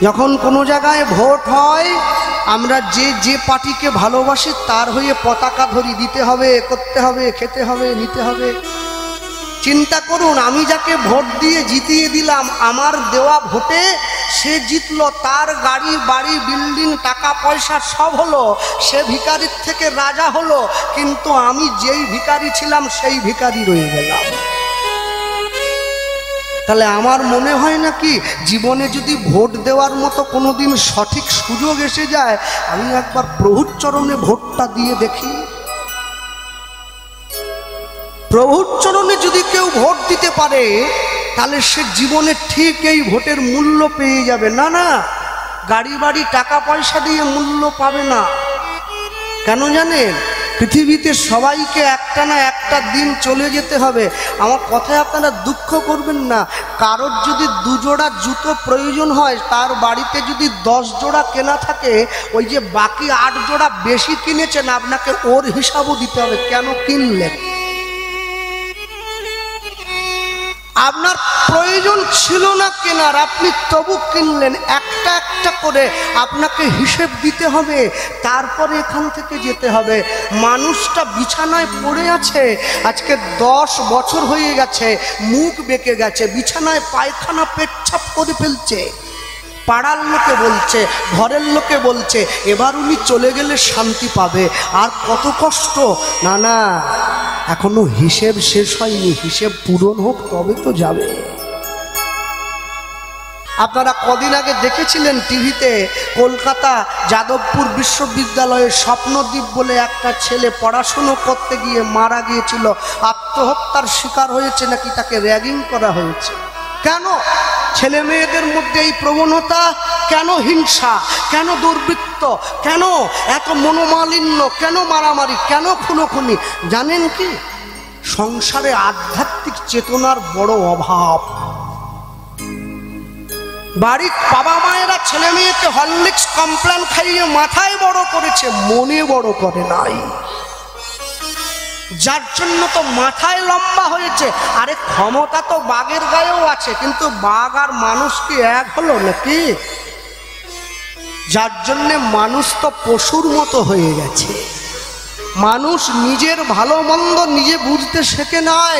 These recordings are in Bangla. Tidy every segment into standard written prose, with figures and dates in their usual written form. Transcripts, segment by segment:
যখন কোনো জায়গায় ভোট হয় আমরা যে যে পার্টিকে ভালোবাসি তার হয়ে পতাকা ধরি, দিতে হবে, করতে হবে, খেতে হবে, নিতে হবে। চিন্তা করুন, আমি যাকে ভোট দিয়ে জিতিয়ে দিলাম, আমার দেওয়া ভোটে সে জিতলো, তার গাড়ি বাড়ি বিল্ডিং টাকা পয়সা সব হলো, সে ভিখারির থেকে রাজা হলো, কিন্তু আমি যেই ভিখারি ছিলাম সেই ভিখারি রয়ে গেলাম। তাহলে আমার মনে হয় না কি জীবনে যদি ভোট দেওয়ার মতো কোনোদিন সঠিক সুযোগ এসে যায়, আমি একবার প্রভুর চরণে ভোটটা দিয়ে দেখি। প্রভুর চরণে যদি কেউ ভোট দিতে পারে তাহলে সে জীবনে ঠিক এই ভোটের মূল্য পেয়ে যাবে। না না, গাড়ি বাড়ি টাকা পয়সা দিয়ে মূল্য পাবে না। কেন জানেন? পৃথিবীতে সবাইকে একটা না একটা দিন চলে যেতে হবে। আমার কথায় আপনারা দুঃখ করবেন না, কারোর যদি 2 জোড়া জুতো প্রয়োজন হয়, তার বাড়িতে যদি 10 জোড়া কেনা থাকে, ওই যে বাকি 8 জোড়া বেশি কিনেছেন, আপনাকে ওর হিসাবও দিতে হবে কেন কিনলেন। আপনার প্রয়োজন ছিল না কেনার, আপনি তবু কিনলেন, একটা একটা করে আপনাকে হিসেব দিতে হবে, তারপরে এখান থেকে যেতে হবে। মানুষটা বিছানায় পড়ে আছে, আজকে 10 বছর হয়ে গেছে, মুখ বেঁকে গেছে, বিছানায় পায়খানা পেচ্ছাপ করে ফেলছে, পাড়ার লোকে বলছে, ঘরের লোকে বলছে এবার উনি চলে গেলে শান্তি পাবে। আর কত কষ্ট! না না, এখনো হিসেব শেষ হয়নি, হিসেব পূরণ হোক তবে তো যাবে। আপনারা কদিন আগে দেখেছিলেন টিভিতে, কলকাতা যাদবপুর বিশ্ববিদ্যালয়ের স্বপ্নদ্বীপ বলে একটা ছেলে পড়াশুনো করতে গিয়ে মারা গিয়েছিল, আত্মহত্যার শিকার হয়েছে, নাকি তাকে র্যাগিং করা হয়েছে। কেন? ছেলে মেয়েদের মধ্যে এই প্রবণতা কেন? হিংসা কেন? দুর্বৃত্ত কেন? এত মনোমালিন্য কেন? মারামারি কেন? খুনোখুনি? জানেন কি? সংসারে আধ্যাত্মিক চেতনার বড় অভাব। বাড়ির বাবা মায়েরা ছেলে মেয়েকে হরলিক্স কমপ্লেন খাইয়ে মাথায় বড় করেছে, মনে বড় করে নাই, যার জন্য তো মাথায় লম্বা হয়েছে। আরে ক্ষমতা তো বাঘের গায়েও আছে, কিন্তু বাঘ আর মানুষ কি এক হলো নাকি? যার জন্যে মানুষ তো পশুর মতো হয়ে গেছে। মানুষ নিজের ভালো মন্দ নিজে বুঝতে শেখে নাই,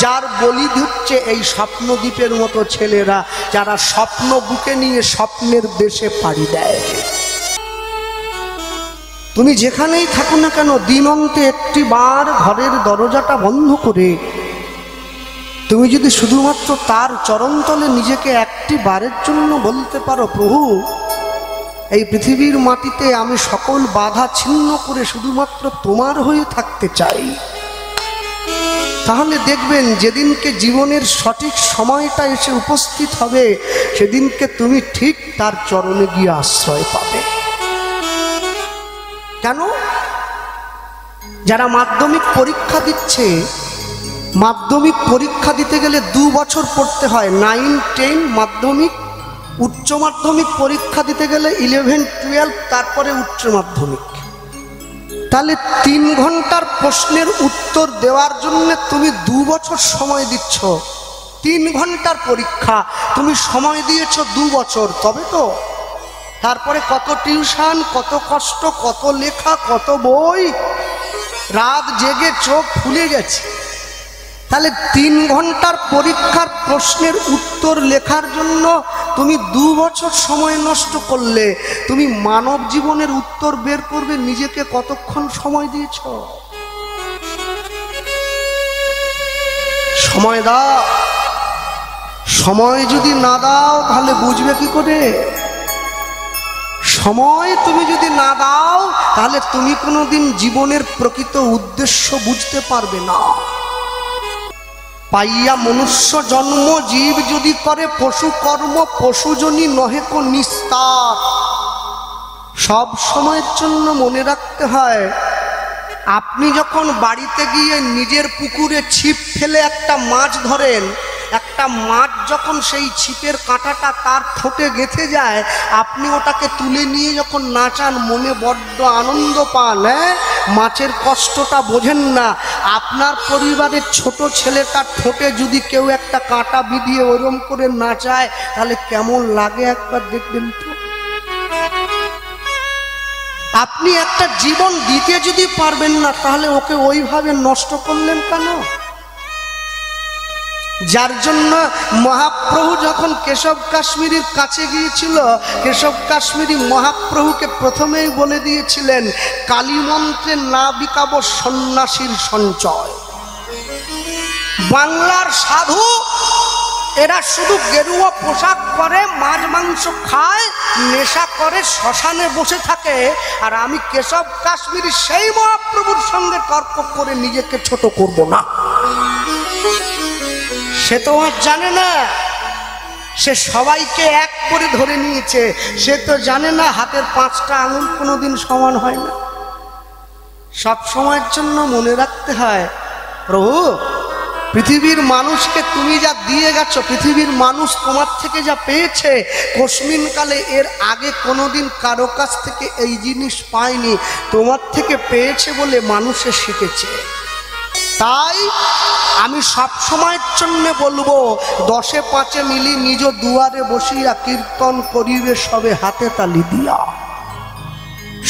যার বলি ধুচ্ছে এই স্বপ্নদ্বীপের মতো ছেলেরা, যারা স্বপ্ন বুকে নিয়ে স্বপ্নের দেশে পাড়ি দেয়। তুমি যেখানেই থাকো না কেন, দিন অন্তে একটি বার ঘরের দরজাটা বন্ধ করে তুমি যদি শুধুমাত্র তার চরণতলে নিজেকে একটি বারের জন্য বলতে পারো, প্রভু এই পৃথিবীর মাটিতে আমি সকল বাধা ছিন্ন করে শুধুমাত্র তোমার হয়ে থাকতে চাই, তাহলে দেখবেন যেদিনকে জীবনের সঠিক সময়টা এসে উপস্থিত হবে, সেদিনকে তুমি ঠিক তার চরণে গিয়ে আশ্রয় পাবে। কেন? যারা মাধ্যমিক পরীক্ষা দিচ্ছে, মাধ্যমিক পরীক্ষা দিতে গেলে 2 বছর পড়তে হয়, 9, 10 মাধ্যমিক, উচ্চ মাধ্যমিক পরীক্ষা দিতে গেলে 11, 12, তারপরে উচ্চ মাধ্যমিক। তাহলে 3 ঘন্টার প্রশ্নের উত্তর দেওয়ার জন্য তুমি 2 বছর সময় দিচ্ছ। 3 ঘন্টার পরীক্ষা, তুমি সময় দিয়েছ 2 বছর, তবে তো। তারপরে কত টিউশন, কত কষ্ট, কত লেখা, কত বই, রাত জেগে চোখ ফুলে গেছে। তাহলে 3 ঘন্টার পরীক্ষার প্রশ্নের উত্তর লেখার জন্য তুমি 2 বছর সময় নষ্ট করলে, তুমি মানব জীবনের উত্তর বের করবে নিজেকে কতক্ষণ সময় দিয়েছ? সময় দাও। সময় যদি না দাও তাহলে বুঝবে কি করে? সময় তুমি যদি না দাও তাহলে তুমি কোনোদিন জীবনের প্রকৃত উদ্দেশ্য বুঝতে পারবে না। পাইয়া মনুষ্য জন্ম জীব যদি করে পশু কর্ম, পশুজনী নহে কো নিস্তার। সব সময়ের জন্য মনে রাখতে হয়, আপনি যখন বাড়িতে গিয়ে নিজের পুকুরে ছিপ ফেলে একটা মাছ ধরেন, একটা মাছ যখন সেই ছিপের কাঁটাটা তার ঠোঁটে গেঁথে যায়, আপনি ওটাকে তুলে নিয়ে যখন নাচান, মনে বড্ড আনন্দ পান। মাছের কষ্টটা বোঝেন না। আপনার পরিবারের ছোট ছেলেটার ঠোঁটে যদি কেউ একটা কাঁটা বিধিয়ে ওরম করে নাচায় তাহলে কেমন লাগে একবার দেখবেন তো। আপনি একটা জীবন দিতে যদি পারবেন না তাহলে ওকে ওইভাবে নষ্ট করলেন কেন? যার জন্য মহাপ্রভু যখন কেশব কাশ্মীরের কাছে গিয়েছিল, কেশব কাশ্মীরি মহাপ্রভুকে প্রথমেই বলে দিয়েছিলেন, কালীমন্ত্রে না বিকাব সন্ন্যাসীর সঞ্চয়। বাংলার সাধু এরা শুধু গেরুয়া পোশাক পরে, মাছ মাংস খায়, নেশা করে, শ্মশানে বসে থাকে, আর আমি কেশব কাশ্মীরি সেই মহাপ্রভুর সঙ্গে তর্ক করে নিজেকে ছোট করব না। সে তো আর জানে না, সে সবাইকে এক করে ধরে নিয়েছে। সে তো জানে না হাতের 5টা আঙুল কোনোদিন সমান হয় না। সব সময়ের জন্য মনে রাখতে হয়, প্রভু পৃথিবীর মানুষকে তুমি যা দিয়ে গেছো, পৃথিবীর মানুষ তোমার থেকে যা পেয়েছে, কসমিন কালে এর আগে কোনোদিন কারো কাছ থেকে এই জিনিস পায়নি, তোমার থেকে পেয়েছে বলে মানুষে শিখেছে। তাই আমি সব সময়ের জন্য বলবো, 10 5 মিলি নিজ দুয়ারে বসিয়া কীর্তন করিবে সবে হাতে তালি দিয়া।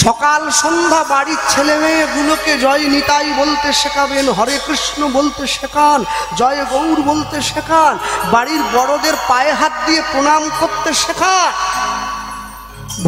সকাল সন্ধ্যা বাড়ির ছেলে মেয়েগুলোকে জয় নিতাই বলতে শেখাবেন, হরে কৃষ্ণ বলতে শেখান, জয় গৌর বলতে শেখান, বাড়ির বড়দের পায়ে হাত দিয়ে প্রণাম করতে শেখান।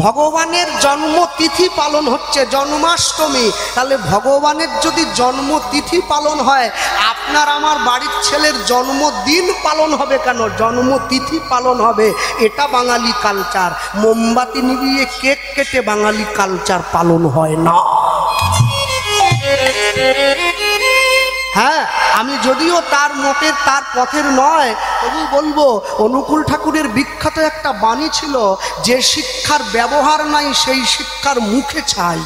ভগবানের জন্মতিথি পালন হচ্ছে জন্মাষ্টমী, তাহলে ভগবানের যদি জন্মতিথি পালন হয়, আপনার আমার বাড়ির ছেলের জন্মদিন পালন হবে কেন? জন্মতিথি পালন হবে। এটা বাঙালি কালচার। মোমবাতি নিভিয়ে কেক কেটে বাঙালি কালচার পালন হয় না। হ্যাঁ, আমি যদিও তার মতের তার পথের নয়, তবু বলবো অনুকূল ঠাকুরের বিখ্যাত একটা বাণী ছিল, যে শিক্ষার ব্যবহার নাই সেই শিক্ষার মুখে ছাই।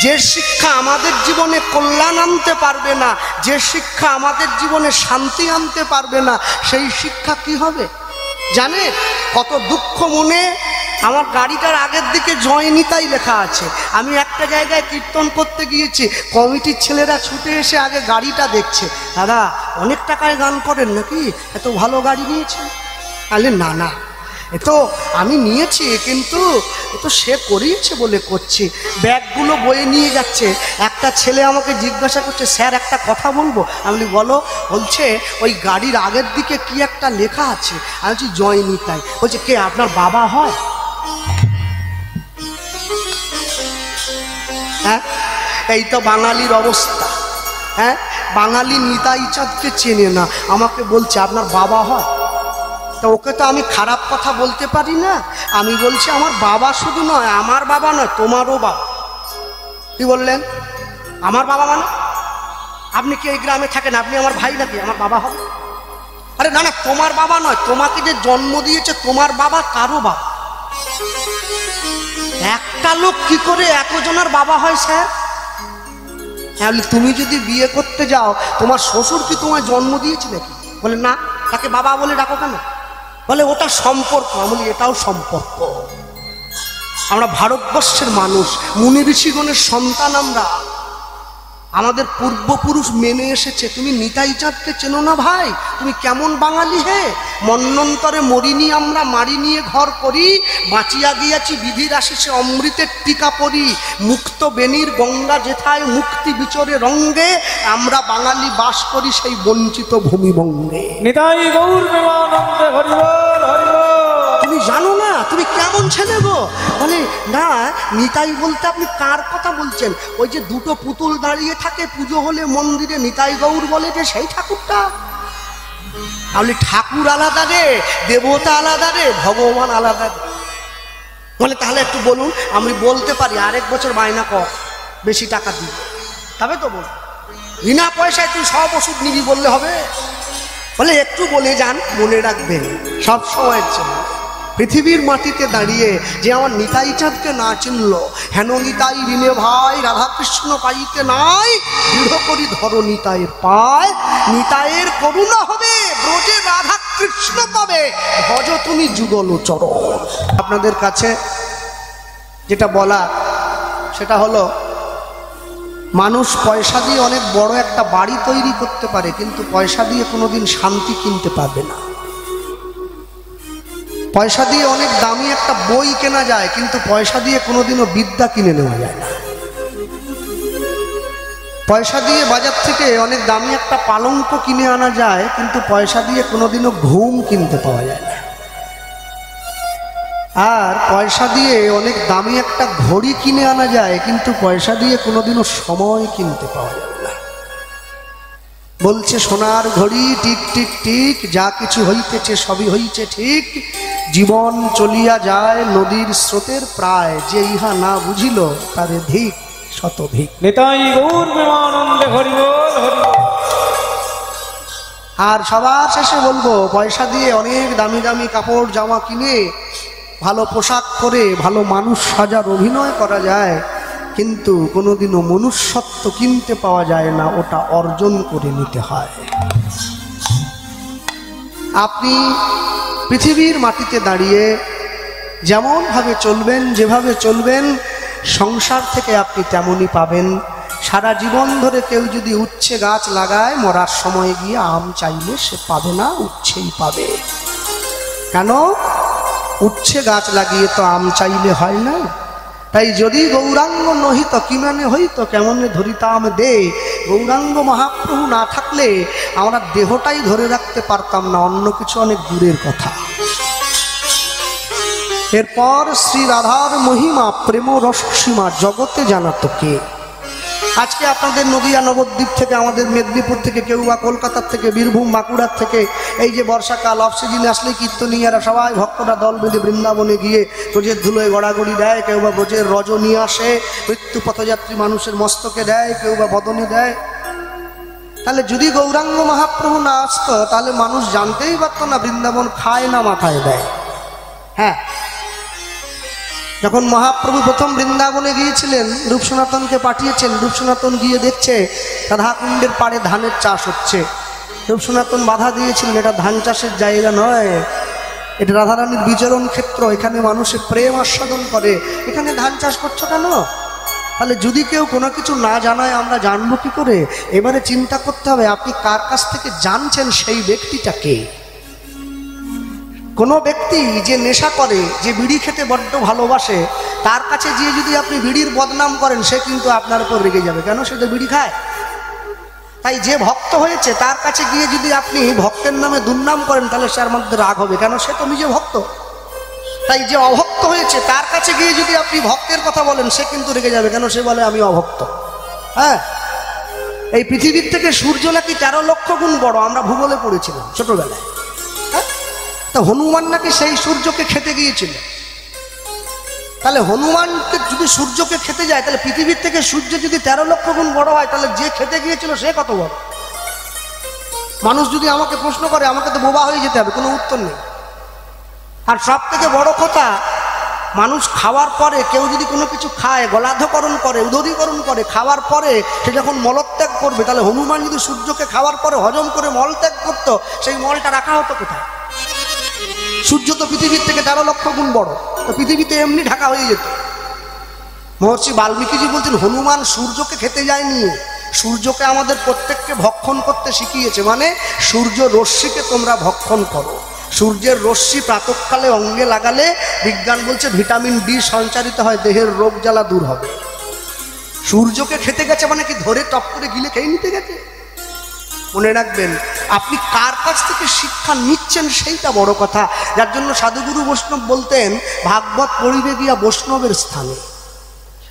যে শিক্ষা আমাদের জীবনে কল্যাণ আনতে পারবে না, যে শিক্ষা আমাদের জীবনে শান্তি আনতে পারবে না, সেই শিক্ষা কি হবে জানে? কত দুঃখ মনে। আমার গাড়িটার আগের দিকে জয় নিতাই লেখা আছে। আমি একটা জায়গায় কীর্তন করতে গিয়েছি, কমিটির ছেলেরা ছুটে এসে আগে গাড়িটা দেখছে। দাদা অনেক টাকায় গান করেন নাকি, এত ভালো গাড়ি নিয়েছেন? আরে না না, এ তো আমি নিয়েছি, কিন্তু এ তো সে করিয়েছে বলে করছি। ব্যাগগুলো বয়ে নিয়ে যাচ্ছে। একটা ছেলে আমাকে জিজ্ঞাসা করছে, স্যার একটা কথা বলবো? আমি বলো। বলছে ওই গাড়ির আগের দিকে কি একটা লেখা আছে। আমি বলছি জয় নিতাই। বলছে কে আপনার বাবা হয়? হ্যাঁ, এই তো বাঙালির অবস্থা। হ্যাঁ, বাঙালি নিতাই চাঁদকে চেনে না, আমাকে বলছে আপনার বাবা হয়। তা ওকে তো আমি খারাপ কথা বলতে পারি না। আমি বলছি আমার বাবা শুধু নয়, আমার বাবা নয়, তোমারও বাবা। কি বললেন? আমার বাবা মানে আপনি কি এই গ্রামে থাকেন? আপনি আমার ভাই নাকি? আমার বাবা হবে? আরে না না, তোমার বাবা নয়, তোমাকে যে জন্ম দিয়েছে তোমার বাবা, কারো বাবা। একটা লোক কি করে এতজনের বাবা হয় স্যার? হ্যাঁ, তুমি যদি বিয়ে করতে যাও, তোমার শ্বশুর কি তোমায় জন্ম দিয়েছে নাকি? বলে না, তাকে বাবা বলে ডাকো কেন? বলে ওটা সম্পর্ক। আমি বলি এটাও সম্পর্ক। আমরা ভারতবর্ষের মানুষ, মুনি ঋষিগণের সন্তান আমরা। আমাদের পূর্বপুরুষ মেনে এসেছে। তুমি নিতাই চাঁদকে চেনো না ভাই? তুমি কেমন বাঙালি হে? মন্বন্তরে মরিনি আমরা, মারি নিয়ে ঘর করি, বাঁচিয়া গিয়াছি বিধির আশিসে অমৃতের টিকা পরি। মুক্ত বেনির গঙ্গা যেথায় মুক্তি বিচরে রঙ্গে, আমরা বাঙালি বাস করি সেই বঞ্চিত ভূমিবঙ্গে। নিতাই গৌর প্রেমানন্দে হরি বল হরি বল। তুমি জানো না তুমি কেমন ছেলে গো? বলে না, নিতাই বলতে আপনি কার কথা বলছেন? ওই যে দুটো পুতুল দাঁড়িয়ে থাকে পুজো হলে মন্দিরে, নিতাই গৌর বলে যে সেই ঠাকুরটা? তাহলে ঠাকুর আলাদা রে, দেবতা আলাদা রে, ভগবান আলাদা রে। বলে তাহলে একটু বলুন। আমি বলতে পারি, আরেক বছর বায়না কর, বেশি টাকা দিই, তবে তো বল। বিনা পয়সায় তুই সব ওষুধ নিবি বললে হবে? বলে একটু বলে যান, মনে রাখবেন সব সময়ের জন্য। পৃথিবীর মাটিতে দাঁড়িয়ে যে আমার নিতাই চাঁদকে না চিনল, হেন নিতাই ঋণে ভাই রাধাকৃষ্ণ পাইতে নাই, দৃঢ় করি ধরো নিতাইয়ের পায়। নিতাইয়ের করুণা হবে, ব্রজে রাধা কৃষ্ণ পাবে, ভজ তুমি যুগল চরণ। আপনাদের কাছে যেটা বলা সেটা হলো, মানুষ পয়সা দিয়ে অনেক বড় একটা বাড়ি তৈরি করতে পারে, কিন্তু পয়সা দিয়ে কোনোদিন শান্তি কিনতে পারবে না। পয়সা দিয়ে অনেক দামি একটা বই কেনা যায়, কিন্তু পয়সা দিয়ে কোনোদিনও বিদ্যা কিনে নেওয়া যায় না। পয়সা দিয়ে বাজার থেকে অনেক দামি একটা পালঙ্ক কিনে আনা যায়, কিন্তু পয়সা দিয়ে কোনোদিনও ঘুম কিনতে পাওয়া যায় না। আর পয়সা দিয়ে অনেক দামি একটা ঘড়ি কিনে আনা যায়, কিন্তু পয়সা দিয়ে কোনোদিনও সময় কিনতে পাওয়া যাবে না। বলছে সোনার ঘড়ি টিক টিক টিক, যা কিছু হইতেছে সবই হইছে ঠিক, জীবন চলিয়া যায় নদীর স্রোতের প্রায়, যে ইহা না বুঝিল তারে ধিক শতধিক। নিতাই গৌর প্রেমানন্দে হরি বল হরি বল। আর সবার শেষে বলবো, পয়সা দিয়ে অনেক দামি দামি কাপড় জামা কিনে ভালো পোশাক পরে ভালো মানুষ সাজার অভিনয় করা যায়, কিন্তু কোনোদিনও মনুষ্যত্ব কিনতে পাওয়া যায় না, ওটা অর্জন করে নিতে হয়। আপনি পৃথিবীর মাটিতে দাঁড়িয়ে যেমনভাবে চলবেন, যেভাবে চলবেন, সংসার থেকে আপনি তেমনই পাবেন। সারা জীবন ধরে কেউ যদি উচ্ছে গাছ লাগায়, মরার সময় গিয়ে আম চাইলে সে পাবে না, উচ্ছেই পাবে। কেন? উচ্ছে গাছ লাগিয়ে তো আম চাইলে হয় না। তাই যদি গৌরাঙ্গ নহিত কিমানে হইত কেমনে ধরিতাম দে, গৌরাঙ্গ মহাপ্রভু না থাকলে আমরা দেহটাই ধরে রাখতে পারতাম না, অন্য কিছু অনেক দূরের কথা। এরপর শ্রী রাধার মহিমা প্রেম রসসীমা জগতে জানাতো কে? আজকে আপনাদের নদিয়া নবদ্বীপ থেকে, আমাদের মেদিনীপুর থেকে, কেউ বা কলকাতার থেকে, বীরভূম বাঁকুড়ার থেকে, এই যে বর্ষাকাল অফ সিজনে আসলে কীর্তনীয়ারা সবাই ভক্তরা দল বেঁধে বৃন্দাবনে গিয়ে ব্রজের ধুলোয় গড়াগড়ি দেয়, কেউ বা ব্রজের রজ নিয়ে আসে, মৃত্যু পথযাত্রী মানুষের মস্তকে দেয়, কেউ বা বদনে দেয়। তাহলে যদি গৌরাঙ্গ মহাপ্রভু না আসতো, তাহলে মানুষ জানতেই পারতো না বৃন্দাবন খায় না মাথায় দেয়। হ্যাঁ, যখন মহাপ্রভু প্রথম বৃন্দাবনে গিয়েছিলেন, রূপ সনাতনকে পাঠিয়েছেন, রূপ সনাতন গিয়ে দেখছে রাধাকুণ্ডের পাড়ে ধানের চাষ হচ্ছে। রূপ সনাতন বাধা দিয়েছিলেন, এটা ধান চাষের জায়গা নয়, এটা রাধারানীর বিচরণ ক্ষেত্র, এখানে মানুষের প্রেম আস্বাদন করে, এখানে ধান চাষ করছো কেন? তাহলে যদি কেউ কোনো কিছু না জানায় আমরা জানবো কি করে? এবারে চিন্তা করতে হবে আপনি কার কাছ থেকে জানছেন, সেই ব্যক্তিটাকে। কোনো ব্যক্তি যে নেশা করে, যে বিড়ি খেতে বড্ড ভালোবাসে, তার কাছে গিয়ে যদি আপনি বিড়ির বদনাম করেন, সে কিন্তু আপনার উপর রেগে যাবে। কেন? সে তো বিড়ি খায়। তাই যে ভক্ত হয়েছে তার কাছে গিয়ে যদি আপনি ভক্তের নামে দুর্নাম করেন, তাহলে সে মধ্যে রাগ হবে। কেন? সে তো নিজে ভক্ত। তাই যে অভক্ত হয়েছে তার কাছে গিয়ে যদি আপনি ভক্তের কথা বলেন, সে কিন্তু রেগে যাবে। কেন? সে বলে আমি অভক্ত। হ্যাঁ, এই পৃথিবীর থেকে সূর্য নাকি 13 লক্ষ গুণ বড়, আমরা ভূগোলে পড়েছিলাম ছোটবেলায়। হ্যাঁ, তা হনুমান নাকি সেই সূর্যকে খেতে গিয়েছিল। তাহলে হনুমানকে যদি সূর্যকে খেতে যায়, তাহলে পৃথিবীর থেকে সূর্য যদি 13 লক্ষ গুণ বড় হয়, তাহলে যে খেতে গিয়েছিল সে কত বড়? মানুষ যদি আমাকে প্রশ্ন করে, আমাকে তো বোবা হয়ে যেতে হবে, কোনো উত্তর নেই। আর সব থেকে বড় কথা, মানুষ খাওয়ার পরে, কেউ যদি কোনো কিছু খায়, গলাধকরণ করে, উদরীকরণ করে, খাওয়ার পরে সে যখন মলত্যাগ করবে, তাহলে হনুমান যদি সূর্যকে খাওয়ার পরে হজম করে মলত্যাগ করতো, সেই মলটা রাখা হতো কোথায়? সূর্য তো পৃথিবীর থেকে 13 লক্ষ গুণ বড়, তো পৃথিবীতে এমনি ঢাকা হয়ে যেত। মহর্ষি বাল্মীকিজি বলছেন, হনুমান সূর্যকে খেতে যায়নি, সূর্যকে আমাদের প্রত্যেককে ভক্ষণ করতে শিখিয়েছে। মানে সূর্য রশ্মিকে তোমরা ভক্ষণ করো। সূর্যের রশ্মি প্রাতঃকালে অঙ্গে লাগালে বিজ্ঞান বলছে ভিটামিন ডি সঞ্চারিত হয়, দেহের রোগ জ্বালা দূর হবে। সূর্যকে খেতে গেছে মানে কি ধরে টপ করে গিলে খেয়ে নিতে গেছে? মনে রাখবেন, আপনি কার কাছ থেকে শিক্ষা নিচ্ছেন সেইটা বড় কথা। যার জন্য সাধুগুরু বৈষ্ণব বলতেন, ভাগবত পড়িবে গিয়া বৈষ্ণবের স্থানে।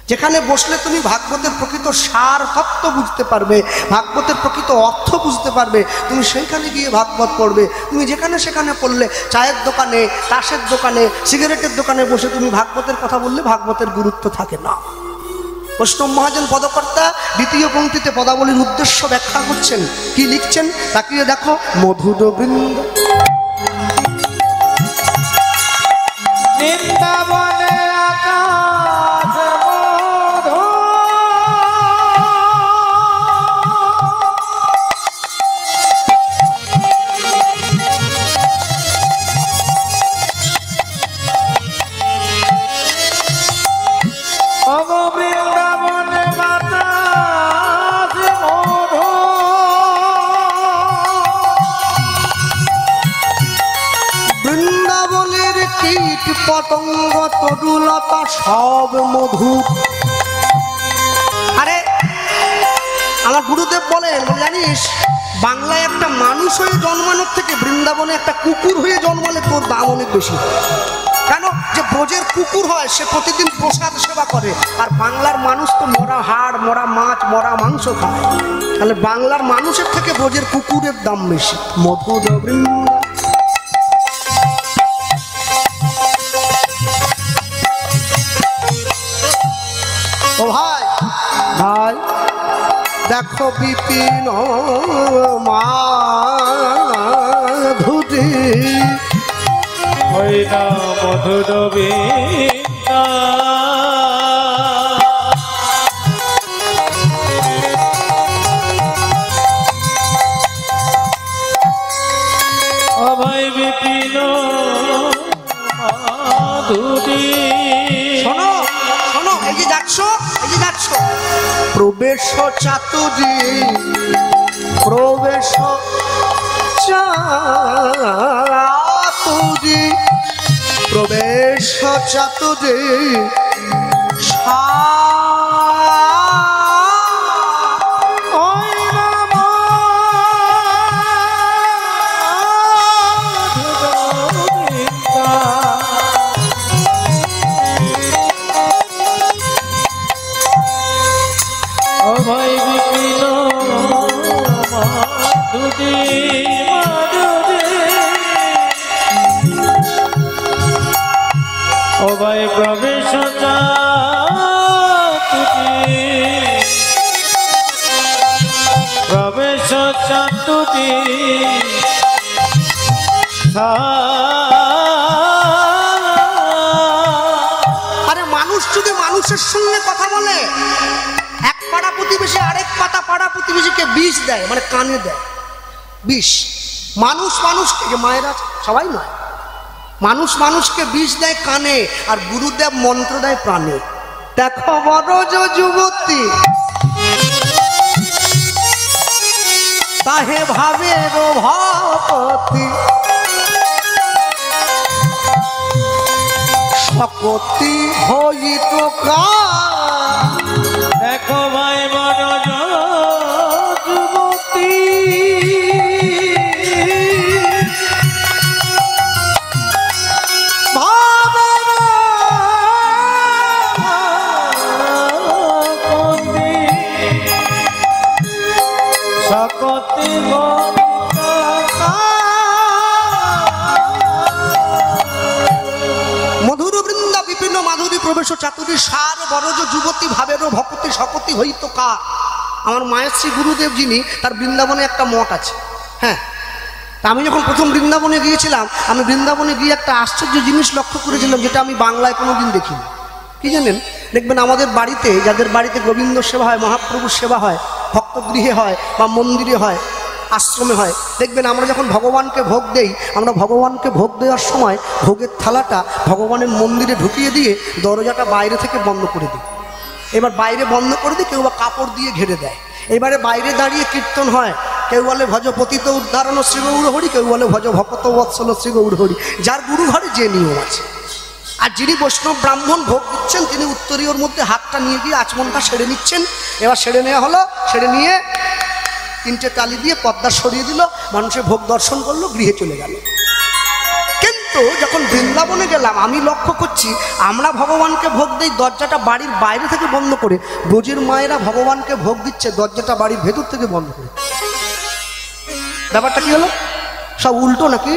যেখানে বসলে তুমি ভাগবতের প্রকৃত সার তত্ত্ব বুঝতে পারবে, ভাগবতের প্রকৃত অর্থ বুঝতে পারবে, তুমি সেইখানে গিয়ে ভাগবত পড়বে। তুমি যেখানে সেখানে পড়লে, চায়ের দোকানে, তাসের দোকানে, সিগারেটের দোকানে বসে তুমি ভাগবতের কথা বললে ভাগবতের গুরুত্ব থাকে না। বৈষ্ণব মহাজন পদকর্তা দ্বিতীয় পংক্তিতে পদাবলীর উদ্দেশ্য ব্যাখ্যা করছেন। কি লিখছেন তাকিয়ে দেখো, মধুর বৃন্দ বৃন্দাবনে আকাশ মধু, বৃন্দাবনে মাতা কীট পতঙ্গ তরুলতা সব মধুর। আরে আমার গুরুদেব বলেন, জানিস বাংলায় একটা মানুষ হয়ে জন্মানোর থেকে বৃন্দাবনে একটা কুকুর হয়ে জন্মালে তোর দাম অনেক বেশি। কেন? যে ব্রজের কুকুর হয় সে প্রতিদিন প্রসাদ সেবা করে, আর বাংলার মানুষ তো মরা হাড়, মরা মাছ, মরা মাংস খায়। তাহলে বাংলার মানুষের থেকে ব্রজের কুকুরের দাম বেশি। মধুর বৃন্দা ও ভাই ভাই দেখো বিপিন মাধুরী ওই না মধুর বৃন্দা। ও ভাই বিপিন মাধুরী। শোনো শোনো, এই যে যাচ্ছ, এই যে যাচ্ছ, প্রবেশ চাতুরী, প্রবেশ চাতুরী, প্রবেশ চাতুরী ভাই বিপিন মাধুরী মাধুরী। ও ভাই প্রবেশ চাতুরী, প্রবেশ চাতুরী। আরে মানুষ যদি মানুষের সঙ্গে কথা বলে, এক পাড়া প্রতিবেশী আরেক পাড়া প্রতিবেশীকে বিষ দেয়, মানে কানে দেয় বিষ। মানুষ মানুষকে, মায়েরা সবাই নয়, মানুষ মানুষকে বিষ দেয় কানে, আর গুরুদেব মন্ত্র দেয় প্রাণে। দেখো বড় যুবতী তাহে ভাবে ভপতি, শকতি হইত দেখো ভাই বড় যুবতী শকতি মধুর বৃন্দা বিপিন মাধুরী প্রবেশ চাতুরী সার বরজ যুবতী ভাবেরও ভকতি শকতি হইত কা। আমার মায়ের শ্রী গুরুদেব যিনি, তার বৃন্দাবনে একটা মঠ আছে। হ্যাঁ, তা আমি যখন প্রথম বৃন্দাবনে গিয়েছিলাম, আমি বৃন্দাবনে গিয়ে একটা আশ্চর্য জিনিস লক্ষ্য করেছিলাম, যেটা আমি বাংলায় কোনোদিন দেখিনি। কি জানেন? দেখবেন আমাদের বাড়িতে, যাদের বাড়িতে গোবিন্দ সেবা হয়, মহাপ্রভুর সেবা হয়, ভক্তগৃহে হয় বা মন্দিরে হয়, আশ্রমে হয়, দেখবেন আমরা যখন ভগবানকে ভোগ দেই, আমরা ভগবানকে ভোগ দেওয়ার সময় ভোগের থালাটা ভগবানের মন্দিরে ঢুকিয়ে দিয়ে দরজাটা বাইরে থেকে বন্ধ করে দিই। এবার বাইরে বন্ধ করে দিই, কেউ বা কাপড় দিয়ে ঘিরে দেয়। এবারে বাইরে দাঁড়িয়ে কীর্তন হয়, কেউ বলে ভজ পতিত উদ্ধারণ শ্রী গৌর হরি, কেউ বলে ভজ ভকত বৎসল শ্রী গৌর হরি, যার গুরু ঘরে যে নিয়ম আছে। আর যিনি বৈষ্ণব ব্রাহ্মণ ভোগ দিচ্ছেন, তিনি উত্তরীয়র মধ্যে হাতটা নিয়ে গিয়ে আচমনটা সেরে নিচ্ছেন। এবার সেরে নেওয়া হলো, সেরে নিয়ে তিনটে তালি দিয়ে পর্দা সরিয়ে দিল, মানুষের ভোগ দর্শন করলো, গৃহে চলে গেল। কিন্তু যখন বৃন্দাবনে গেলাম, আমি লক্ষ্য করছি আমরা ভগবানকে ভোগ দিই দরজাটা বাড়ির বাইরে থেকে বন্ধ করে, ব্রজের মায়েরা ভগবানকে ভোগ দিচ্ছে দরজাটা বাড়ির ভেতর থেকে বন্ধ করে। ব্যাপারটা কি হলো? সব উল্টো নাকি?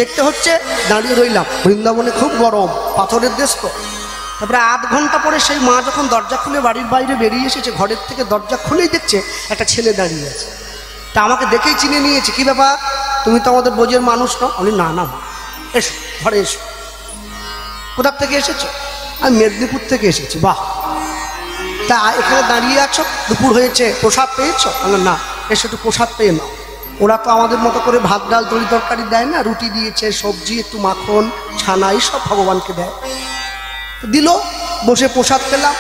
দেখতে হচ্ছে, দাঁড়িয়ে রইলাম। বৃন্দাবনে খুব গরম, পাথরের দেশ তো। তারপরে আধ ঘন্টা পরে সেই মা যখন দরজা খুলে বাড়ির বাইরে বেরিয়ে এসেছে, ঘরের থেকে দরজা খুলেই দেখছে একটা ছেলে দাঁড়িয়ে আছে। তা আমাকে দেখেই চিনে নিয়েছে, কি ব্যাপার, তুমি তো আমাদের ব্রজের মানুষ না? আমি না না মা, এসো ঘরে এসো। কোথার থেকে এসেছো? আমি মেদিনীপুর থেকে এসেছি। বাহ, তা এখানে দাঁড়িয়ে আছো, দুপুর হয়েছে, প্রসাদ পেয়েছো? আমি না। এসো একটু প্রসাদ পেয়ে নাও। ওরা তো আমাদের মতো করে ভাত ডাল তরি তরকারি দেয় না, রুটি দিয়েছে, সবজি, একটু মাখন, ছানা, এইসব ভগবানকে দেয়। দিল, বসে প্রসাদ পেলাম।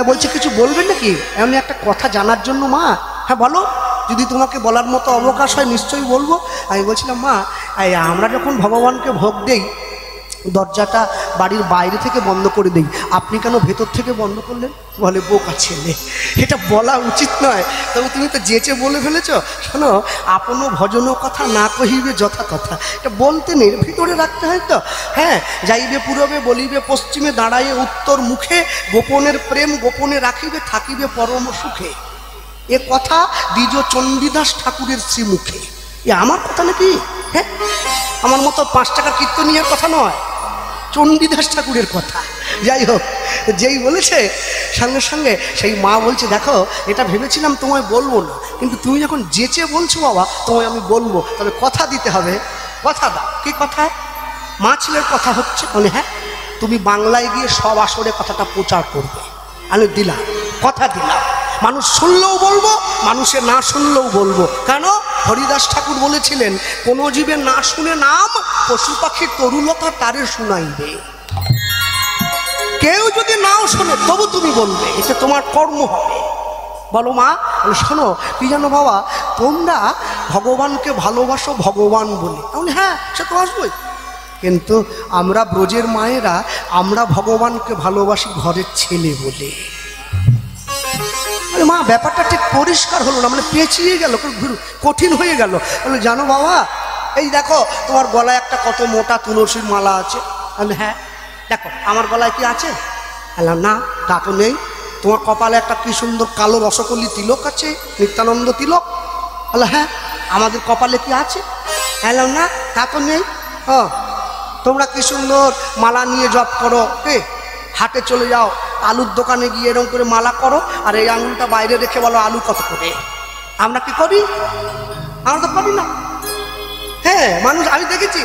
বলছে কিছু বলবেন নাকি? এমনি একটা কথা জানার জন্য। মা, হ্যাঁ বলো, যদি তোমাকে বলার মতো অবকাশ হয় নিশ্চয়ই বলবো। আমি বলছিলাম মা, আমরা যখন ভগবানকে ভোগ দেই, দরজাটা বাড়ির বাইরে থেকে বন্ধ করে দেই, আপনি কেন ভেতর থেকে বন্ধ করলেন? বলে বোকা ছেলে, এটা বলা উচিত নয়, তবে তুমি তো যেচে বলে ফেলেছ। শোনো, আপন ভজন কথা না কহিবে যথা কথা, এটা বলতে নেই, ভিতরে রাখতে হয় তো। হ্যাঁ, যাইবে পূরবে বলিবে পশ্চিমে, দাঁড়াইয়ে উত্তর মুখে, গোপনের প্রেম গোপনে রাখিবে থাকিবে পরম সুখে। এ কথা দ্বিজ চণ্ডীদাস ঠাকুরের শ্রীমুখে। এ আমার কথা নাকি? হ্যাঁ, আমার মতো 5 টাকার কীর্তনীয়ের কথা নয়, চণ্ডীদাস ঠাকুরের কথা। যাই হোক, যেই বলেছে সঙ্গে সঙ্গে সেই মা বলছে, দেখো এটা ভেবেছিলাম তোমায় বলবো না, কিন্তু তুমি যখন যেচে বলছো বাবা তোমায় আমি বলবো, তবে কথা দিতে হবে। কথা দাও। কি কথা? মা ছেলের কথা হচ্ছে। বলে হ্যাঁ, তুমি বাংলায় গিয়ে সব আসরে কথাটা প্রচার করবে। আমি দিলাম, কথা দিলাম। মানুষ শুনলেও বলবো, মানুষে না শুনলেও বলবো। কেন? হরিদাস ঠাকুর বলেছিলেন, কোনো জীবে না শুনে নাম, পশু পাখির তরুলতা তারে শুনাইবে। কেউ যদি নাও শোনে তবু তুমি বলবে, এটা তোমার কর্ম হবে। বলো মা। শোনো, কি জানো বাবা, তোমরা ভগবানকে ভালোবাসো ভগবান বলে। হ্যাঁ, সে তো আসবোই, কিন্তু আমরা ব্রজের মায়েরা আমরা ভগবানকে ভালোবাসি ঘরের ছেলে বলে। মা, ব্যাপারটা ঠিক পরিষ্কার হলো না, মানে পেঁচিয়ে গেল, কঠিন হয়ে গেল। বলে জানো বাবা, এই দেখো তোমার গলায় একটা কত মোটা তুলসীর মালা আছে। হ্যাঁ, দেখো আমার গলায় কি আছে? না, তা তো নেই। তোমার কপালে একটা কি সুন্দর কালো রসকলি তিলক আছে, নিত্যানন্দ তিলক। হ্যাঁ, আমাদের কপালে কি আছে? না, তা তো নেই। তোমরা কি সুন্দর মালা নিয়ে জপ করো, হাটে চলে যাও, আলুর দোকানে গিয়ে এরকম করে মালা করো, আর এই আঙুলটা বাইরে রেখে বলো আলু কত করে। আমরা কি করি? আমরা তো করি না। হ্যাঁ, মানুষ, আমি দেখেছি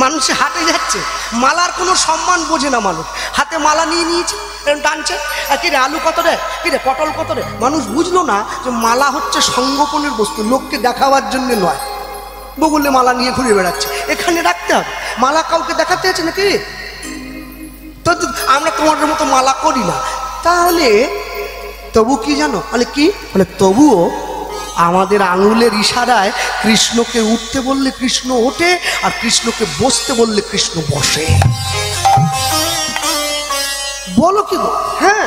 মানুষে হাটে যাচ্ছে, মালার কোনো সম্মান বোঝে না। মানুষ হাতে মালা নিয়ে নিয়েছে, এরকম টানছে, কিরে আলু কত রে, কিরে পটল কত রে। মানুষ বুঝলো না যে মালা হচ্ছে সংগোপনের বস্তু, লোককে দেখাবার জন্য নয়। বগুলে মালা নিয়ে ঘুরে বেড়াচ্ছে, এখানে রাখতে হবে। মালা কাউকে দেখাতে আছে নাকি? তো আমরা তোমাদের মতো মালা করি না। তাহলে তবু কি জানো? মানে কি? মানে তবুও আমাদের আঙুলের ইশারায় কৃষ্ণকে উঠতে বললে কৃষ্ণ ওঠে, আর কৃষ্ণকে বসতে বললে কৃষ্ণ বসে। বলো কি গো? হ্যাঁ,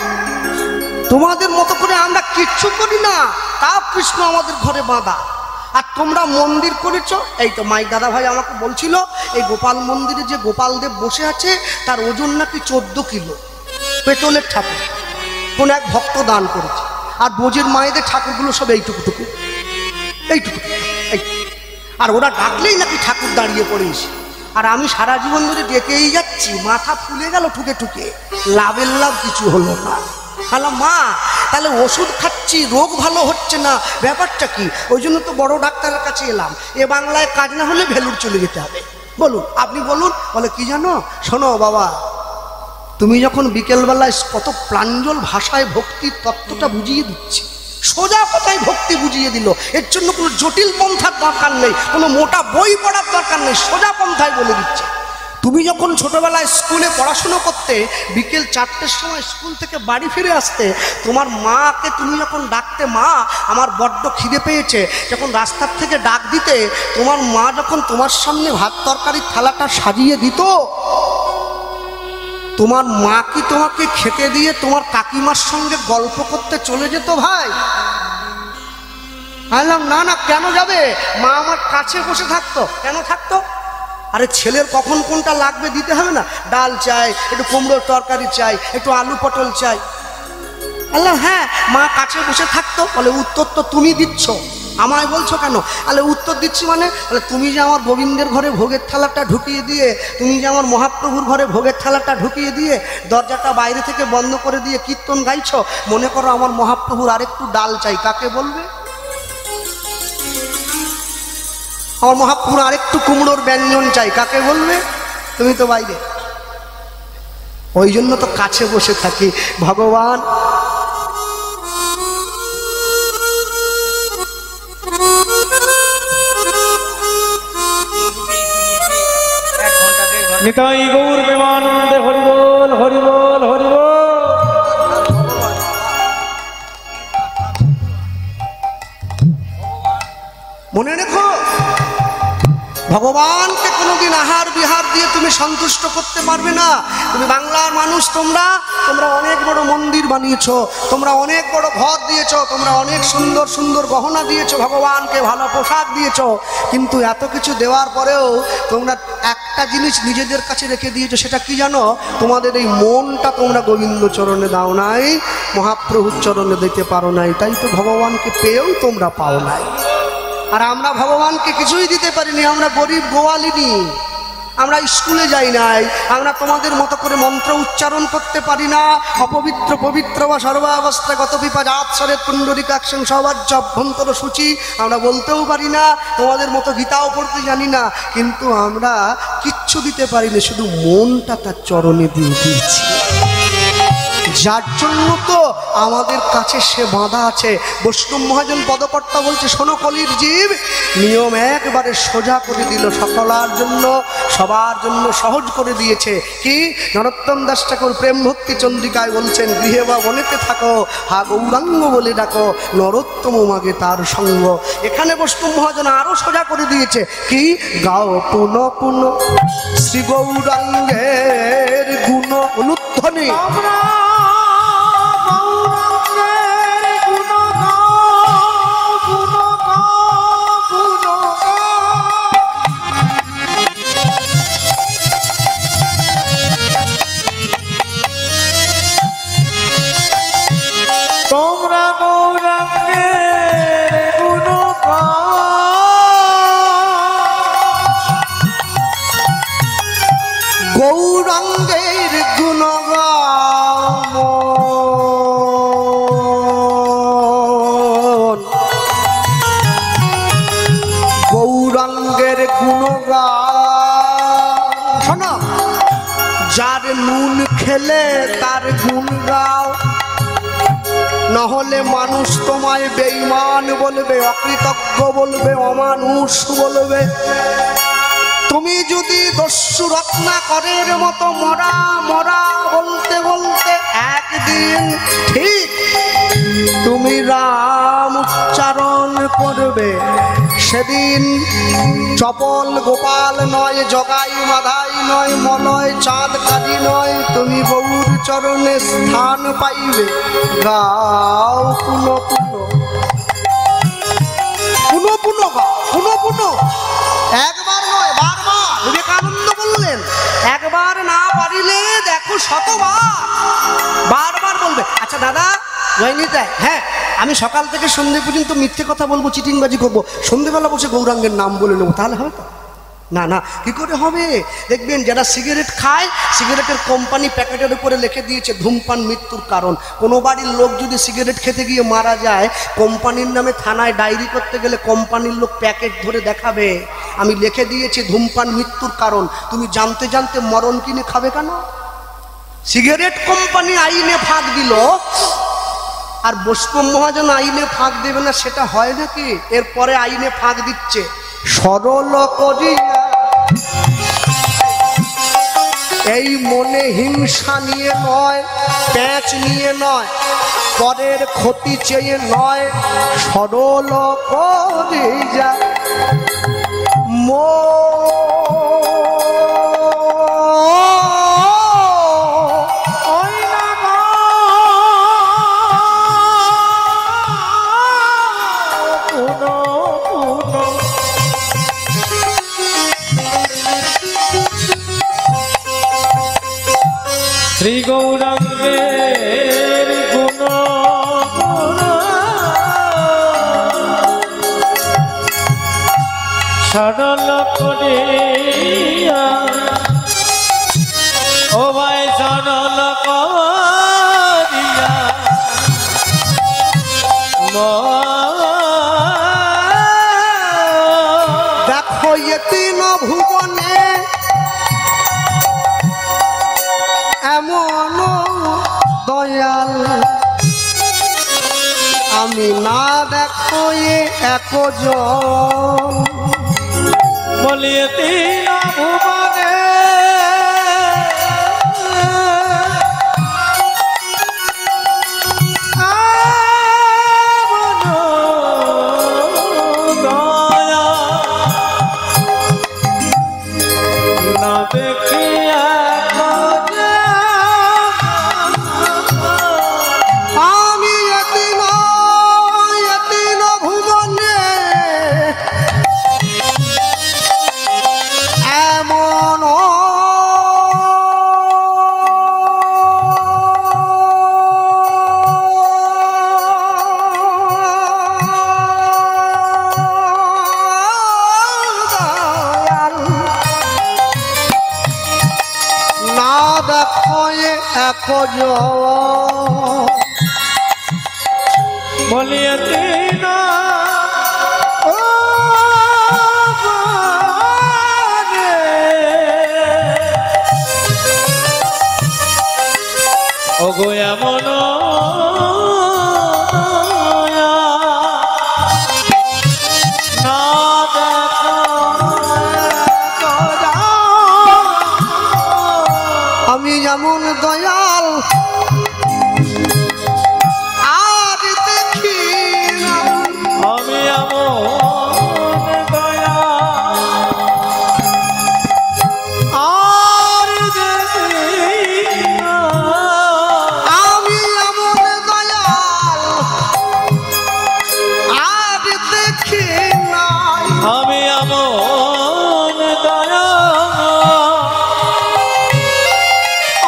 তোমাদের মতো করে আমরা কিচ্ছু করি না, তাও কৃষ্ণ আমাদের ঘরে বাঁধা। আর তোমরা মন্দির করেছো। এই তো মাই দাদা ভাই আমাকে বলছিল, এই গোপাল মন্দিরে যে গোপালদেব বসে আছে তার ওজন নাকি 14 কিলো, পেতলের ঠাকুর কোন এক ভক্ত দান করেছে। আর ব্রজের মায়েদের ঠাকুরগুলো সব এইটুকুটুকু, আর ওরা ডাকলেই নাকি ঠাকুর দাঁড়িয়ে পড়িস। আর আমি সারা জীবন ধরে ডেকেই যাচ্ছি, মাথা ফুলে গেল ঠুকে ঠুকে, লাভের লাভ কিছু হলো না। মা, তাহলে ওষুধ খাচ্ছি, রোগ ভালো হচ্ছে না, ব্যাপারটা কি? ওই জন্য তো বড় ডাক্তারের কাছে এলাম। এ বাংলায় কাজ না হলে ভেলুর চলে যেতে হবে। বলুন, আপনি বলুন। বলে কি জানো? শোনো বাবা, তুমি যখন বিকেলবেলায় কত প্রাঞ্জল ভাষায় ভক্তির তত্ত্বটা বুঝিয়ে দিচ্ছে, সোজা কথায় ভক্তি বুঝিয়ে দিল, এর জন্য কোনো জটিল পন্থার দরকার নেই, কোনো মোটা বই পড়ার দরকার নেই, সোজা পন্থায় বলে দিচ্ছে। তুমি যখন ছোটবেলায় স্কুলে পড়াশুনো করতে, বিকেল 4টের সময় স্কুল থেকে বাড়ি ফিরে আসতে, তোমার মাকে তুমি যখন ডাকতে, মা আমার বড্ড খিদে পেয়েছে, যখন রাস্তার থেকে ডাক দিতে, তোমার মা যখন তোমার সামনে ভাত তরকারির থালাটা সাজিয়ে দিত, তোমার মা কি তোমাকে খেতে দিয়ে তোমার কাকিমার সঙ্গে গল্প করতে চলে যেত ভাই? বললাম না না, কেন যাবে? মা আমার কাছে বসে থাকতো। কেন থাকতো? আরে ছেলের কখন কোনটা লাগবে দিতে হবে না? ডাল চাই, একটু কুমড়োর তরকারি চাই, একটু আলু পটল চাই। বললাম হ্যাঁ, মা কাছে বসে থাকতো। বলে উত্তর তো তুমি দিচ্ছ, আমায় বলছো কেন? আলে উত্তর দিচ্ছি মানে, বলে তুমি যে আমার গোবিন্দের ঘরে ভোগের থালাটা ঢুকিয়ে দিয়ে, তুমি যে আমার মহাপ্রভুর ঘরে ভোগের থালাটা ঢুকিয়ে দিয়ে দরজাটা বাইরে থেকে বন্ধ করে দিয়ে কীর্তন গাইছো, মনে করো আমার মহাপ্রভুর আরেকটু ডাল চাই, কাকে বলবে? আমার মহাপ্রভুর আরেকটু কুমড়োর ব্যঞ্জন চাই, কাকে বলবে? তুমি তো বাইরে। ওই জন্য তো কাছে বসে থাকি। ভগবান নিতাই গৌর প্রেমানন্দে হরি বল, হরি বল, হরি বল। মনে রেখো, ভগবানকে কোনোদিন আহার বিহার দিয়ে তুমি সন্তুষ্ট করতে পারবে না। তুমি বাংলার মানুষ, তোমরা অনেক বড় মন্দির বানিয়েছো, তোমরা অনেক বড় ঘর দিয়েছো, তোমরা অনেক সুন্দর সুন্দর গহনা দিয়েছো, ভগবানকে ভালো পোশাক দিয়েছো, কিন্তু এত কিছু দেওয়ার পরেও তোমরা একটা জিনিস নিজেদের কাছে রেখে দিয়েছো। সেটা কি জানো? তোমাদের এই মনটা তোমরা গোবিন্দ চরণে দাও নাই, মহাপ্রভুর চরণে দিতে পারো নাই, তাই তো ভগবানকে পেয়েও তোমরা পাও নাই। আর আমরা ভগবানকে কিছুই দিতে পারিনি, আমরা গরিব গোয়ালিনি, আমরা স্কুলে যাই নাই, আমরা তোমাদের মতো করে মন্ত্র উচ্চারণ করতে পারি না, অপবিত্র পবিত্র বা সর্বাবস্থা গত বিপদ আৎসরে পুণ্ডরিকাক্ষণ সবার্য অভ্যন্তর সূচি আমরা বলতেও পারি না, তোমাদের মতো গীতাও পড়তে জানি না, কিন্তু আমরা কিচ্ছু দিতে পারিনি, শুধু মনটা তার চরণে দিয়ে দিয়েছি। যার জন্য তো আমাদের কাছে সে বাঁধা আছে। বৈষ্ণব মহাজন পদকর্তা বলছে, শোনো কলির জীব, নিয়ম একবারে সোজা করে দিল, সকলার জন্য সবার জন্য সহজ করে দিয়েছে। কি? নরোত্তম দাস ঠাকুর প্রেম ভক্তি চন্দ্রিকায় বলছেন, গৃহে বা বনেতে থাকো, হা গৌরাঙ্গ বলে ডাকো, নরোত্তম মাগে তার সঙ্গ। এখানে বৈষ্ণব মহাজন আরো সোজা করে দিয়েছে। কি? গাও পুন পুন শ্রী গৌরাঙ্গের গুণ অনুধ্বনি। গৌরাঙ্গের গুণগান, গৌরাঙ্গের গুণগান। শোনো, যার নুন খেলে তার গুণ গাও, নহলে মানুষ তোমায় বেঈমান বলবে, অকৃতজ্ঞ বলবে, অমানুষ বলবে। তুমি যদি দস্যু রত্নাকরের মতো মরা মরা বলতে বলতে একদিন ঠিক তুমি রাম উচ্চারণ করবে, সেদিন চপল গোপাল নয়, জগাই মাধাই নয়, মলয় চাঁদ কাজী নয়, তুমি গৌর চরণে স্থান পাইবে। গাও পুন পুন পুন পুন, গাও পুন পুন, একবার নয় বারবার। বিবেকানন্দ বললেন, একবার না পারিলে দেখো শতবার, বারবার বলবে। আচ্ছা দাদা জয়নিতাই, হ্যাঁ আমি সকাল থেকে সন্ধে পর্যন্ত মিথ্যে কথা বলবো, চিটিংবাজি করবো, সন্ধেবেলা বসে গৌরাঙ্গের নাম বলে নেবো, তাহলে হবে তো? না না, কি করে হবে? দেখবেন যারা সিগারেট খায়, সিগারেটের কোম্পানি প্যাকেটের উপরে লিখে দিয়েছে ধূমপান মৃত্যুর কারণ। কোনো বাড়ির লোক যদি সিগারেট খেতে গিয়ে মারা যায়, কোম্পানির নামে থানায় ডায়েরি করতে গেলে কোম্পানির লোক প্যাকেট ধরে দেখাবে, আমি লিখে দিয়েছি ধূমপান মৃত্যুর কারণ। তুমি জানতে জানতে মরণ কিনে খাবে কেন? সিগারেট কোম্পানি আইনে ফাঁক দিল, আর বৈষ্ণব মহাজন আইনে ফাঁক দেবে না, সেটা হয় নাকি? এরপরে আইনে ফাঁক দিচ্ছে, সরল করিয়া এই মনে হিংসা নিয়ে নয়, প্যাঁচ নিয়ে নয়, পরের ক্ষতি চেয়ে নয়, সরল করিয়া শ্রী গৌরাঙ্গের গুণ সরল করিয়া, ও ভাই সরল করিয়া দেখো এ তিন ভুবনে এমন দয়াল আমি না দেখো একজন, বলিয়ে তিন ভুবনে দয়া না দেখো এক বলিয়াতে না ওগো এমন না দেখো আমি যেমন দয়াল আর দেখি না। আমি এমন দয়া আর দেখি না। আমি এমন দয়াল আর দেখি নাই। আমি এমন দয়া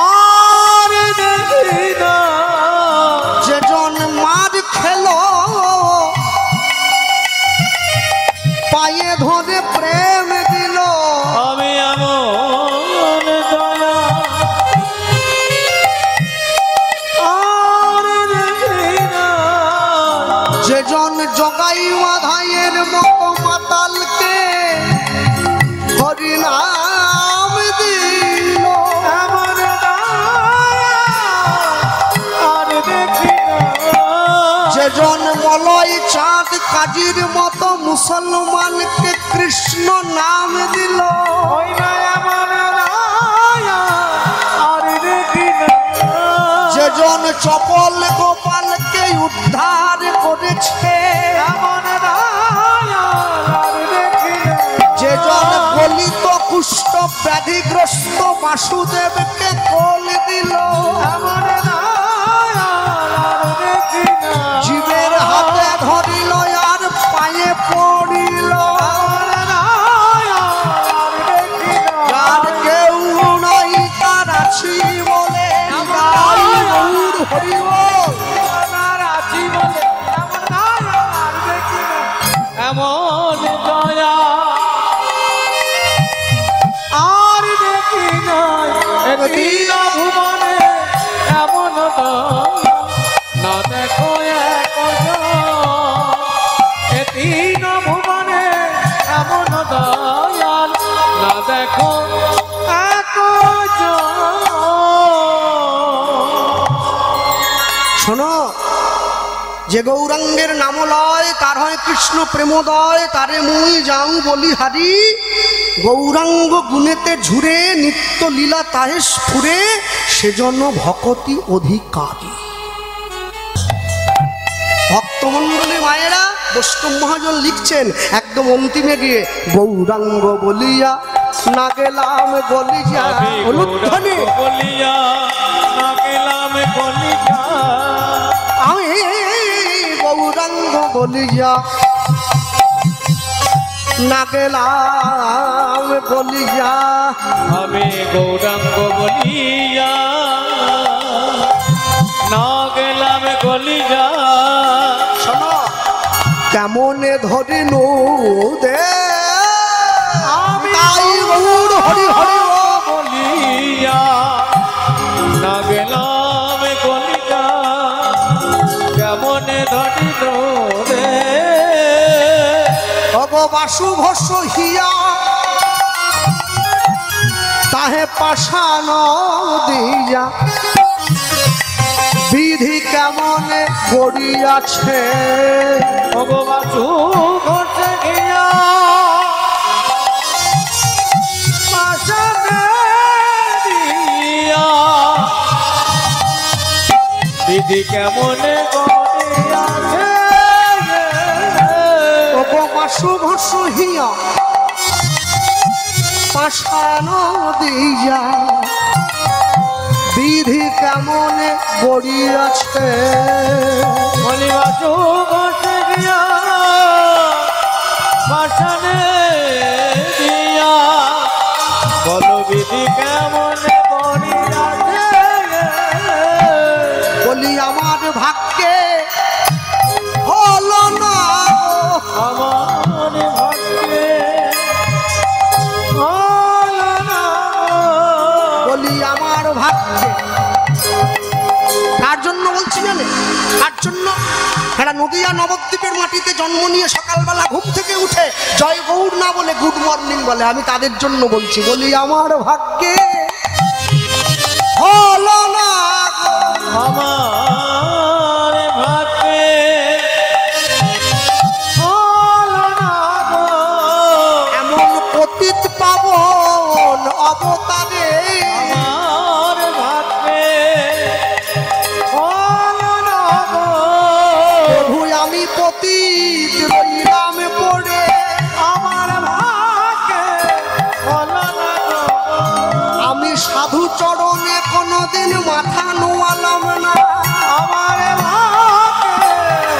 আর দেখি না। যেজন মার খেলো পায়ে ধরে প্রেম দিল। আমি এমন দয়া আর দেখি না। যেজন জগাই মাধাইয়ের মতো মাতালকে হরিনাম দিল। এমন দয়া আর দেখি না। যেজন মলয় চাঁদ কাজীর মতো মুসলমানকে কৃষ্ণ নাম দিল। ওই না এমন দয়া আর দেখি না। যেজন চপল গোপালকে উদ্ধার করেছে। এমন দয়া আর দেখি না। যেজন গলিত কুষ্ঠ ব্যাধিগ্রস্ত বাসুদেবকে কোল দিল। এমন দয়া আর দেখি না। জীবের হাতে ধরিল আর পায়ে পড়িল। এমন দয়া আর দেখি না। যার কেউ নাই তার আছি বলে গাই গৌর হরি বল। আমার আছি বলে এমন দয়া আর দেখি না। এমন দয়া আর দেখি না। এতিন ভুবনে এমন দয়া না দেখো একজন। এতিন ভুবনে এমন দয়াল না দেখো একজন। শোনো, যে গৌরাঙ্গের নাম লয় তার হয় কৃষ্ণ প্রেমোদয়। তারে মুই যাও বলি হারি। গৌরাঙ্গ গুণেতে ঝুরে নিত্য লীলা তাহে স্ফুরে। সেজন্য ভকতি অধিকারী। ভক্তমণ্ডলী মায়েরা বৈষ্ণব মহাজন লিখছেন একদম অন্তিমে গিয়ে গৌরাঙ্গ বলিয়া না গেলাম গলিয়া। আমি অনুধ্বনি বলিয়া না গেলাম বলিয়া। আমি গৌরাঙ্গ বলিয়া না গেলাম বলিয়া। আমি গৌরাঙ্গ বলিয়া না গেলাম গলিয়া। শোনো, কেমনে ধরিনু দে আমি তাই গৌর হরি হরি ও। বলিয়া না গেলাম গলিয়া। কেমনে ধরিল রে বাসু ঘোষ হিয়া তাহে পাশান দিয়া। বিধি কেমনে গড়িয়াছে ভগবাসু ঘটে গিয়া। পাশানে দিয়া বিধি কেমনে গড়িয়াছে। বাসু ঘোষ হিয়া পাশান দিয়া। বিধি কেমনে গড়িয়াছে ভগবাসু ঘটে গিয়া। পাশানে দিয়া বল বিধি কেমনে গড়িয়াছে। বলি আমার ভাগ্যে হলো না আমার ভক্তে হলো না। বলি আমার ভাগ্যে। কার জন্য বলছি জানেন? কার জন্য? এরা নদিয়া নবদ্বীপের মাটিতে জন্ম নিয়ে সকালবেলা ঘুম থেকে উঠে জয় গৌর না বলে গুড মর্নিং বলে, আমি তাদের জন্য বলছি। বলি আমার ভাগ্যে হলো না গো, আমার ভাগ্যে হলো না গো, এমন পতিত পাবন অবতারে আমার ভাগ্যে হলো না গো, প্রভু আমি পতিত রইলাম পড়ে। আমার ভাগ্যে হলো না গো, আমি সাধু চরণে কোনোদিন মাথা নোয়ালাম না, আমার ভাগ্যে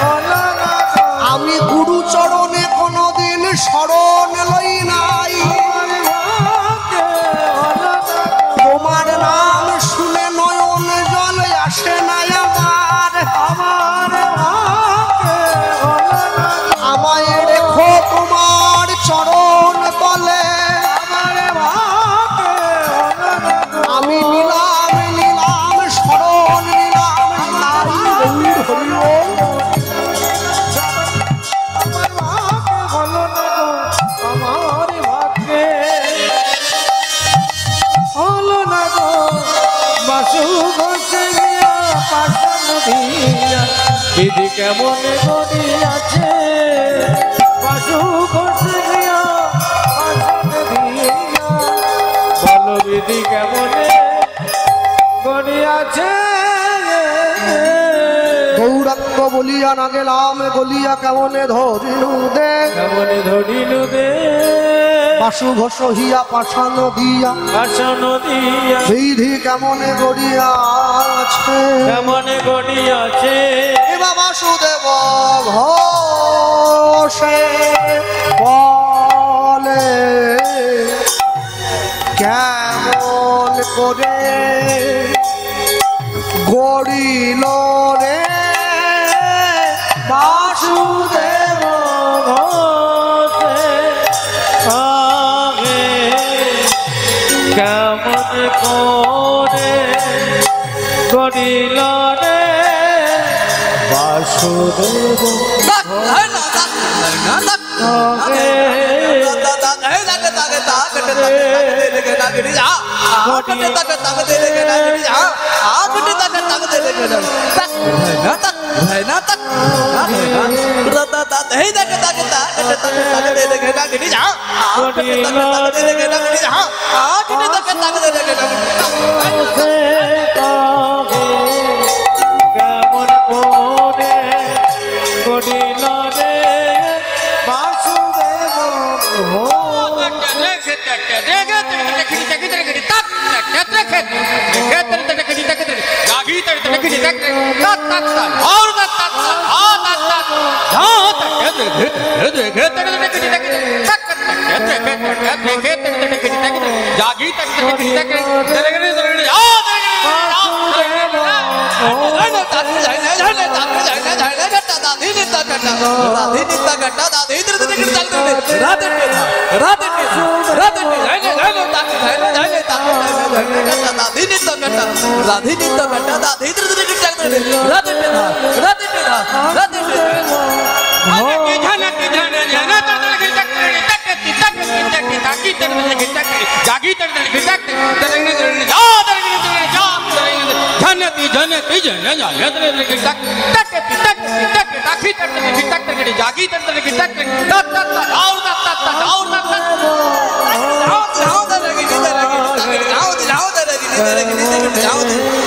হলো না গো, আমি গুরু চরণে কোনোদিন শরণ লই নাই। আমার ভাগ্যে হলো না গো, তোমার নাম শুনে নয়ন জল আসে না আমার। আমার ভাগ্যে হলো না গো, আমায় রেখো তোমার চরণ তলে, আমার ভাগ্যে হলো না গো, আমি নিলাম নিলাম শরণ নিলাম তারি গৌর হরি বল। আমার ভাগ্যে হলো না গো, আমার ভাগ্যে হলো না গো, বাসু ঘষে গিয়া পাশান দিয়া বিধি কেমন গড়িয়াছে, বাসু ঘষে গিয়া পাশান দিয়া বলো বিধি কেমন গড়িয়াছে। গৌরাঙ্গ বলিয়া না গেলাম গলিয়া কেমনে ধরিলু দে, কেমন ধরিলু দে বাসু ঘোষ হিয়া পাশান দিয়া আসন দিয়া বিধি কেমনে গড়িয়া আছে। কেমন গড়িয়াছে, এবা বাসুদেব ঘোষে বলে কেমন করে গড়িল রে বাসুদেব। ঘোষে আগে কেমন করে গড়িল রে বাসুদেব আগে কেমন করে গড়িল রে বাসুদেব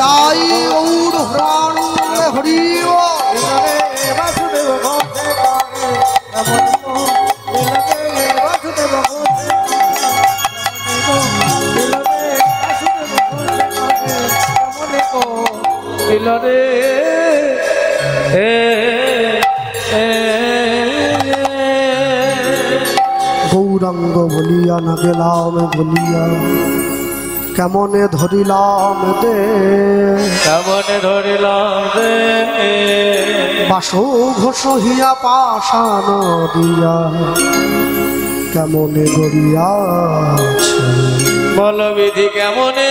তাই গৌর প্রাণ হরি বাসুদেব করিল রে গৌরাঙ্গ বলিয়া না গেলাম বলিয়া কেমনে ধরিলাম দে কেমনে ধরিলাম রে বাসো ঘোষ হিয়া পাশান দিয়া কেমনে গড়িয়াছে বল বিধি কেমনে